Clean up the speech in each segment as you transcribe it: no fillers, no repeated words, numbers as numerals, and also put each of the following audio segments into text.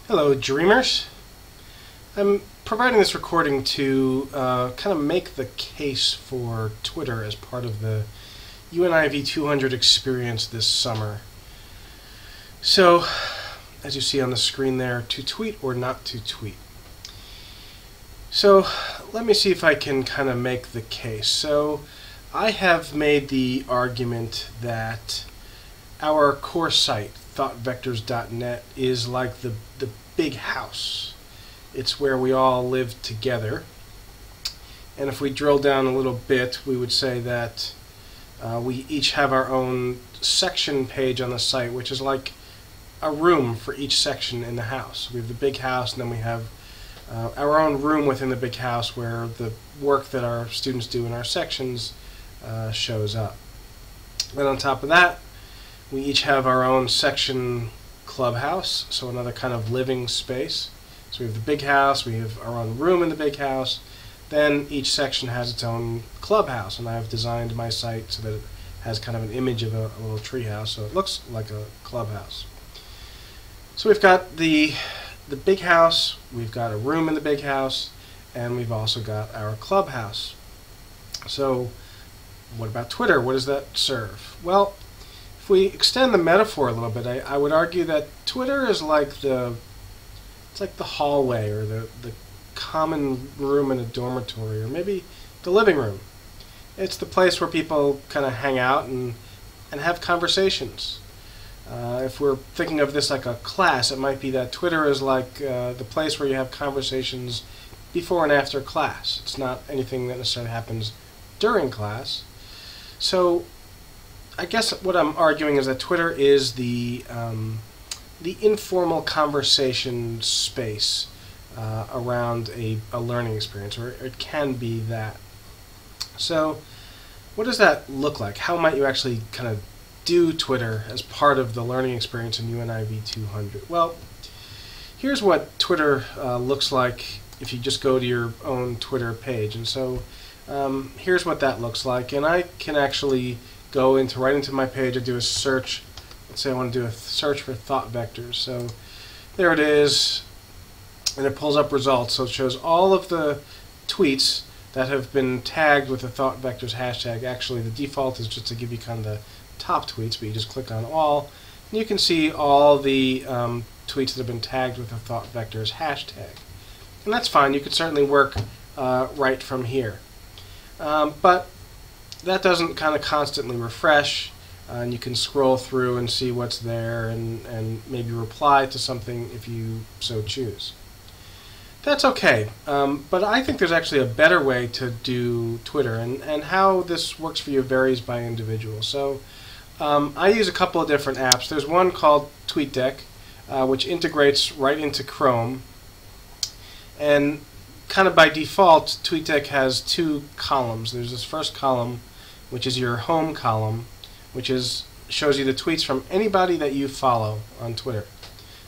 Hello, dreamers. I'm providing this recording to kind of make the case for Twitter as part of the UNIV200 experience this summer. So, as you see on the screen there, to tweet or not to tweet. So, let me see if I can kind of make the case. So, I have made the argument that our core site, thoughtvectors.net, is like the big house. It's where we all live together. And if we drill down a little bit, we would say that we each have our own section page on the site, which is like a room for each section in the house. We have the big house, and then we have our own room within the big house where the work that our students do in our sections shows up. Then on top of that, we each have our own section clubhouse, so another kind of living space. So we have the big house, we have our own room in the big house, then each section has its own clubhouse, and I've designed my site so that it has kind of an image of a little tree house, so it looks like a clubhouse. So we've got the big house, we've got a room in the big house, and we've also got our clubhouse. So what about Twitter? What does that serve? Well, if we extend the metaphor a little bit, I would argue that Twitter is like the hallway or the common room in a dormitory, or maybe the living room. It's the place where people kind of hang out and have conversations. If we're thinking of this like a class, it might be that Twitter is like the place where you have conversations before and after class. It's not anything that necessarily happens during class. So I guess what I'm arguing is that Twitter is the informal conversation space around a learning experience, or it can be that. So what does that look like? How might you actually kind of do Twitter as part of the learning experience in UNIV200? Well, here's what Twitter looks like if you just go to your own Twitter page. And so here's what that looks like. And I can actually go right into my page and do a search. Let's say I want to do a search for thought vectors. So there it is, and it pulls up results. So it shows all of the tweets that have been tagged with the thought vectors hashtag. Actually, the default is just to give you kind of the top tweets, but you just click on all, and you can see all the tweets that have been tagged with the thought vectors hashtag. And that's fine. You could certainly work right from here. But that doesn't kind of constantly refresh, and you can scroll through and see what's there and maybe reply to something if you so choose. That's okay, but I think there's actually a better way to do Twitter, and how this works for you varies by individual. So I use a couple of different apps. There's one called TweetDeck, which integrates right into Chrome, and kind of by default, TweetDeck has two columns. There's this first column, which is your home column, which shows you the tweets from anybody that you follow on Twitter.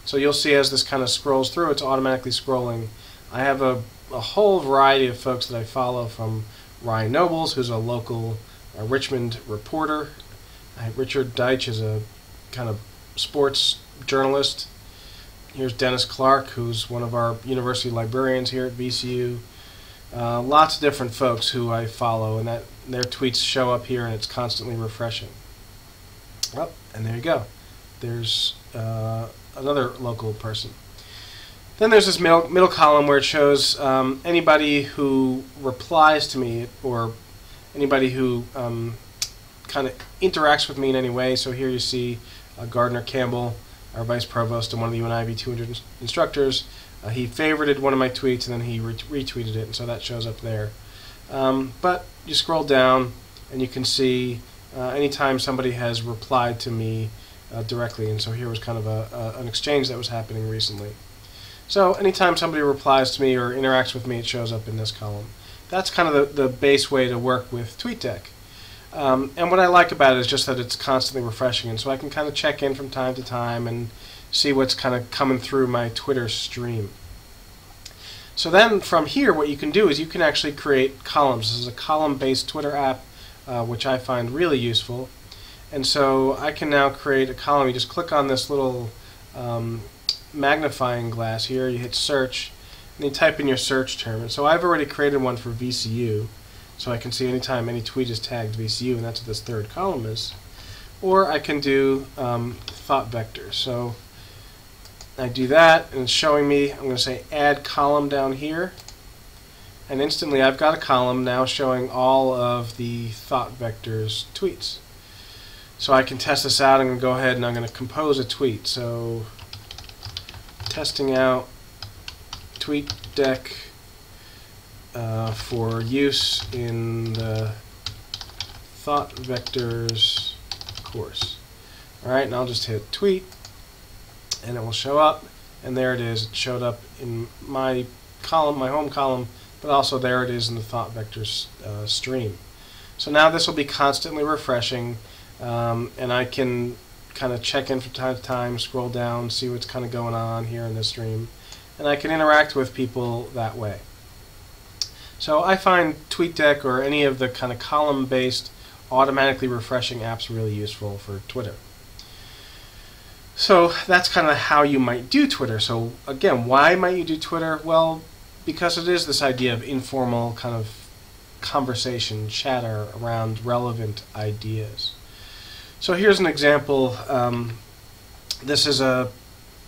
So you'll see as this kind of scrolls through, it's automatically scrolling. I have a whole variety of folks that I follow, from Ryan Nobles, who's a local Richmond reporter. Richard Deitch is a kind of sports journalist. Here's Dennis Clark, who's one of our university librarians here at VCU. Lots of different folks who I follow, and their tweets show up here, and it's constantly refreshing. Oh, and there you go. There's another local person. Then there's this middle column where it shows anybody who replies to me, or anybody who kind of interacts with me in any way. So here you see Gardner Campbell, our vice provost and one of the UNIV200 instructors. He favorited one of my tweets, and then he retweeted it, and so that shows up there. But you scroll down, and you can see anytime somebody has replied to me directly, and so here was kind of an exchange that was happening recently. So anytime somebody replies to me or interacts with me, it shows up in this column. That's kind of the base way to work with TweetDeck. And what I like about it is just that it's constantly refreshing, and so I can kind of check in from time to time and see what's kind of coming through my Twitter stream. So then from here, what you can do is you can actually create columns. This is a column-based Twitter app, which I find really useful. And so I can now create a column. You just click on this little magnifying glass here, you hit search, and you type in your search term. And so I've already created one for VCU, so I can see anytime any tweet is tagged VCU, and that's what this third column is. Or I can do thought vector. So I do that, and it's showing me, I'm going to say add column down here, and instantly I've got a column now showing all of the thought vector's tweets. So I can test this out. I'm going to go ahead and I'm going to compose a tweet. So testing out tweet deck for use in the thought vectors course. Alright, and I'll just hit tweet, and it will show up, and there it is. It showed up in my column, my home column, but also there it is in the thought vectors stream. So now this will be constantly refreshing, and I can kind of check in from time to time, scroll down, see what's kind of going on here in the stream, and I can interact with people that way. So I find TweetDeck or any of the kind of column-based automatically refreshing apps really useful for Twitter. So that's kind of how you might do Twitter. So again, why might you do Twitter? Well, because it is this idea of informal kind of conversation, chatter around relevant ideas. So here's an example. This is a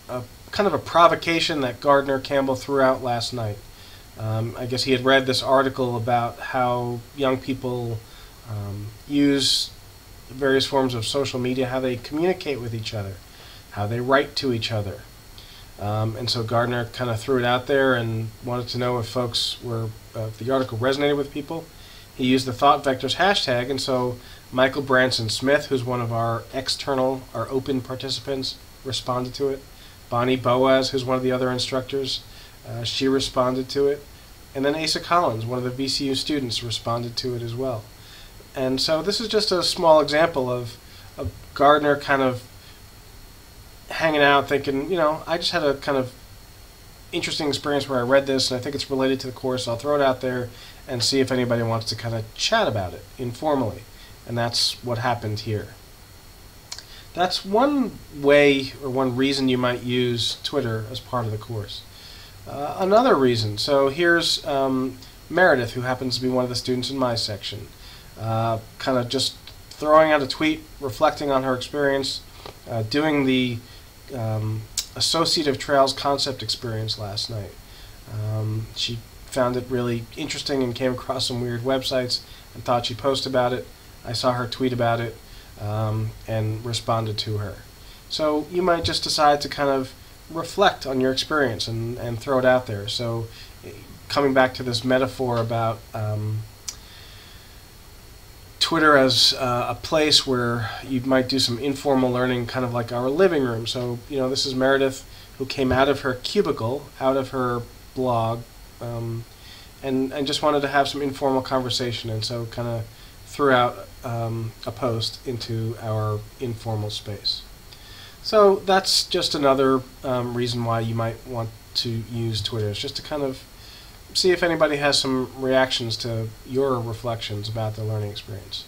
kind of a provocation that Gardner Campbell threw out last night. I guess he had read this article about how young people use various forms of social media, how they communicate with each other, how they write to each other. And so Gardner kind of threw it out there and wanted to know if folks were, if the article resonated with people. He used the Thought Vectors hashtag, and so Michael Branson Smith, who's one of our external, our open participants, responded to it. Bonnie Boaz, who's one of the other instructors, she responded to it. And then Asa Collins, one of the VCU students, responded to it as well. And so this is just a small example of Gardner kind of hanging out thinking, you know, I just had a kind of interesting experience where I read this and I think it's related to the course. I'll throw it out there and see if anybody wants to kind of chat about it informally. And that's what happened here. That's one way or one reason you might use Twitter as part of the course. Another reason, so here's Meredith, who happens to be one of the students in my section, kind of just throwing out a tweet, reflecting on her experience, doing the Associative Trails concept experience last night. She found it really interesting and came across some weird websites and thought she'd post about it. I saw her tweet about it and responded to her. So you might just decide to kind of reflect on your experience and throw it out there. So coming back to this metaphor about Twitter as a place where you might do some informal learning, kind of like our living room. So, you know, this is Meredith, who came out of her cubicle, out of her blog, and just wanted to have some informal conversation, and so kind of threw out a post into our informal space. So that's just another reason why you might want to use Twitter. It's just to kind of see if anybody has some reactions to your reflections about the learning experience.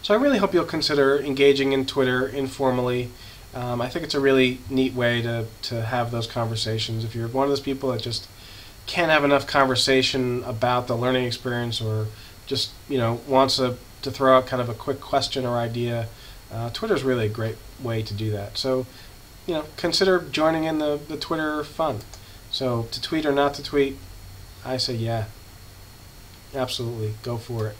So I really hope you'll consider engaging in Twitter informally. I think it's a really neat way to have those conversations. If you're one of those people that just can't have enough conversation about the learning experience, or just, you know, wants to throw out kind of a quick question or idea, Twitter is really a great way to do that. So, you know, consider joining in the Twitter fun. So to tweet or not to tweet, I say yeah, absolutely, go for it.